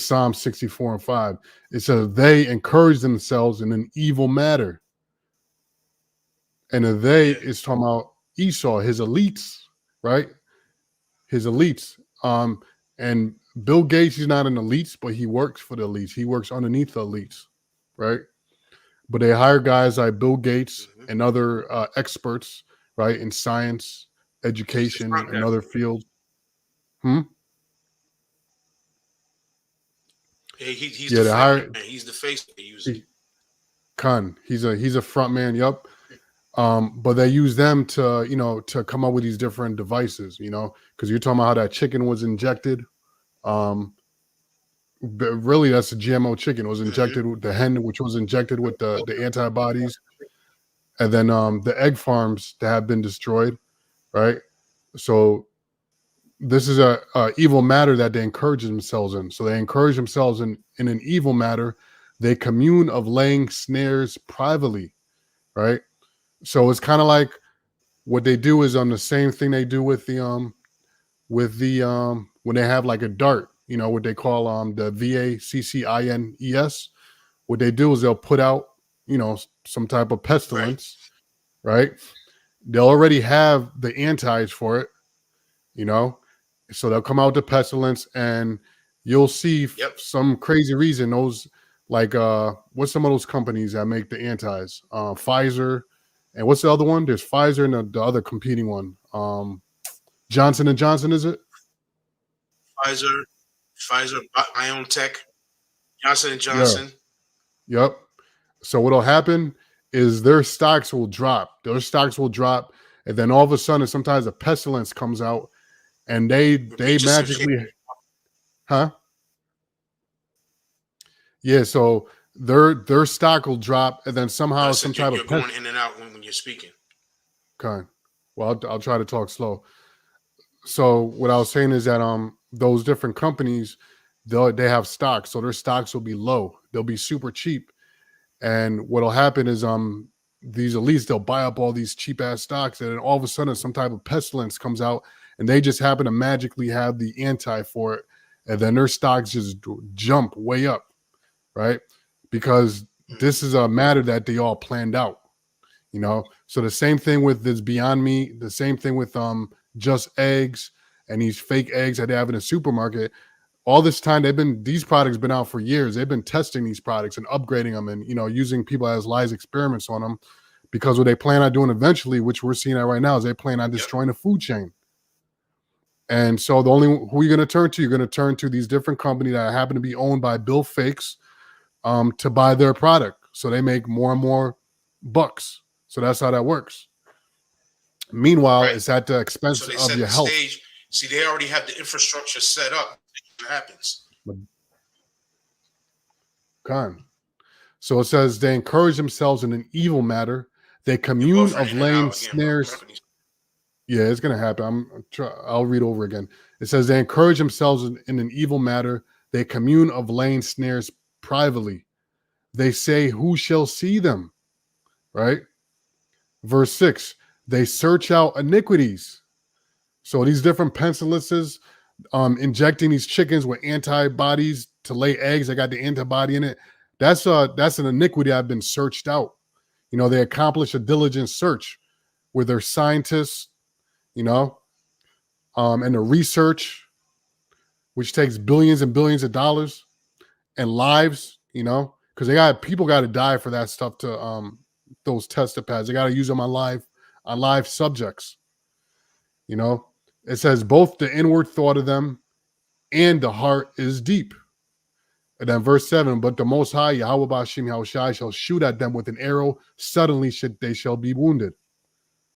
Psalm 64:5. It says they encourage themselves in an evil matter. And they is talking about Esau, his elites, right? His elites. And Bill Gates, he's not an elite, but he works for the elites. He works underneath the elites, right? But they hire guys like Bill Gates and other experts, right, in science, education, and other fields. He's the front man. He's the face they use. He's a front man. Yup. But they use them to to come up with these different devices. Because you're talking about how that chicken was injected. But really, that's a GMO chicken. It was injected with the hen, which was injected with the antibodies, and then the egg farms that have been destroyed, right? So this is a evil matter that they encourage themselves in. So they encourage themselves in an evil matter. They commune of laying snares privately, right? So it's kind of like what they do is on the same thing they do with the when they have like a dart. What they call the VACCINES. What they do is they'll put out, some type of pestilence, right? They'll already have the antis for it, so they'll come out with the pestilence, and you'll see some crazy reason those like what's some of those companies that make the antis? Pfizer, and what's the other one? There's Pfizer and the other competing one. Johnson & Johnson, is it? Pfizer, BioNTech, Johnson & Johnson. Yeah. Yep. So what'll happen is their stocks will drop. And then all of a sudden, sometimes a pestilence comes out, and they magically, Yeah. So their stock will drop, and then somehow some type of going in and out when you're speaking. Okay. Well, I'll try to talk slow. So what I was saying is that those different companies, they have stocks, so their stocks will be low. They'll be super cheap, and what'll happen is these elites, they'll buy up all these cheap ass stocks, and then all of a sudden some type of pestilence comes out, and they just happen to magically have the anti for it, and then their stocks just jump way up, right? Because this is a matter that they all planned out, So the same thing with this Beyond Meat, the same thing with Just Eggs and these fake eggs that they have in a supermarket. All this time these products been out for years. They've been testing these products and upgrading them and using people as live experiments on them, because what they plan on doing eventually, which we're seeing that right now, is they plan on destroying the food chain. And so who you're going to turn to, you're going to turn to these different companies that happen to be owned by Bill Fakes to buy their product. So they make more and more bucks. So that's how that works. Meanwhile, it's at the expense of your health. See, they already have the infrastructure set up. What happens? Okay. So it says they encourage themselves in an evil matter. They commune of laying snares. Yeah, it's going to happen. I'll read over again. It says they encourage themselves in an evil matter. They commune of laying snares privately. They say, who shall see them? Right? Verse 6, they search out iniquities. So these different pestilences, injecting these chickens with antibodies to lay eggs, they got the antibody in it. That's an iniquity I've been searched out. They accomplish a diligent search with their scientists, and the research, which takes billions and billions of dollars and lives, because people got to die for that stuff to those tester pads. They got to use them on live subjects. It says both the inward thought of them and the heart is deep. And then verse 7, but the Most High, Yahweh Bashim Yahushai, shall shoot at them with an arrow. Suddenly they shall be wounded.